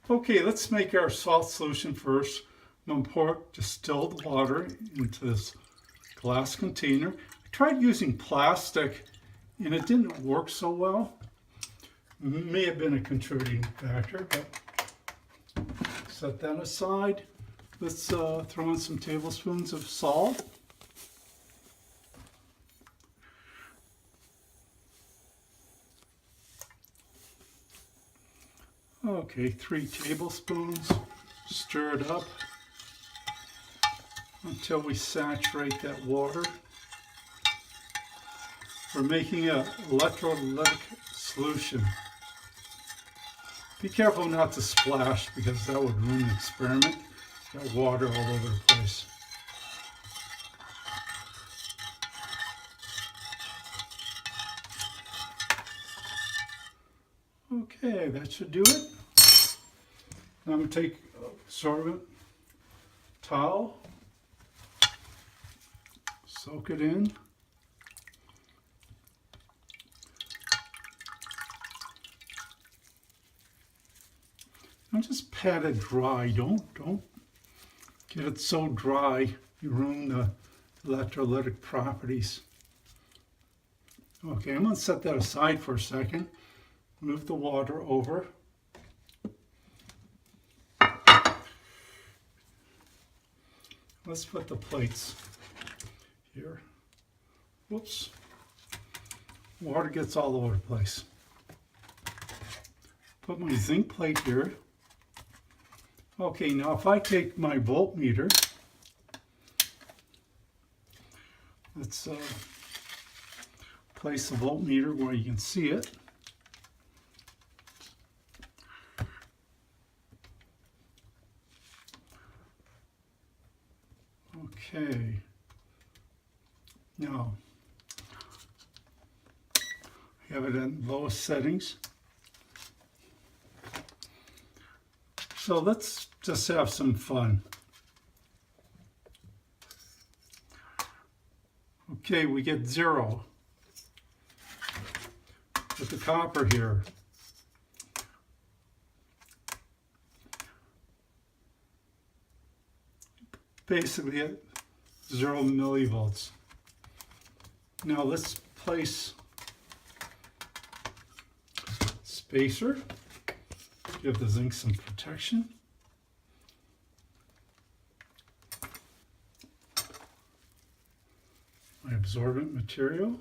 Okay, let's make our salt solution first. I'm going to pour distilled water into this glass container. I tried using plastic and it didn't work so well. May have been a contributing factor, but set that aside. Let's throw in some tablespoons of salt. Okay, 3 tablespoons. Stir it up until we saturate that water. We're making an electrolytic solution. Be careful not to splash because that would ruin the experiment. Got water all over the place. Okay, that should do it. Now I'm going to take a absorbent towel, soak it in. And just pat it dry. Don't get it so dry you ruin the electrolytic properties. Okay, I'm going to set that aside for a second. Move the water over. Let's put the plates here. Whoops. Water gets all over the place. Put my zinc plate here. Okay, now if I take my voltmeter, let's place the voltmeter where you can see it. Okay, now I have it in lowest settings. So let's just have some fun. Okay, we get 0 with the copper here. Basically at 0 millivolts. Now let's place spacer. Give the zinc some protection. My absorbent material.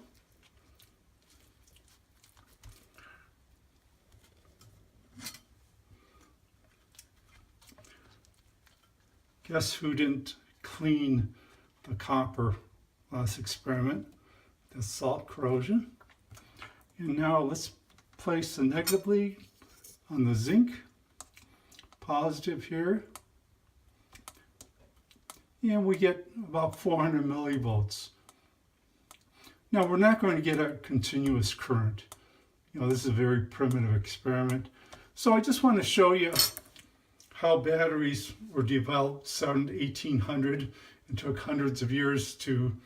Guess who didn't clean the copper last experiment? The salt corrosion. And now let's place the negatively on the zinc, positive here, and we get about 400 millivolts. Now we're not going to get a continuous current. This is a very primitive experiment. So I just want to show you how batteries were developed starting in 1800 and took hundreds of years to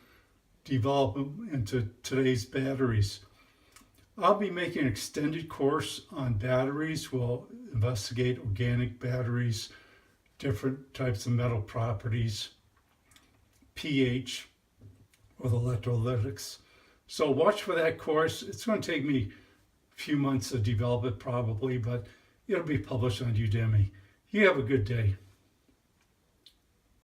develop into today's batteries. I'll be making an extended course on batteries. We'll investigate organic batteries, different types of metal properties, pH, with electrolytics. So watch for that course. It's going to take me a few months to develop it probably, but it'll be published on Udemy. You have a good day.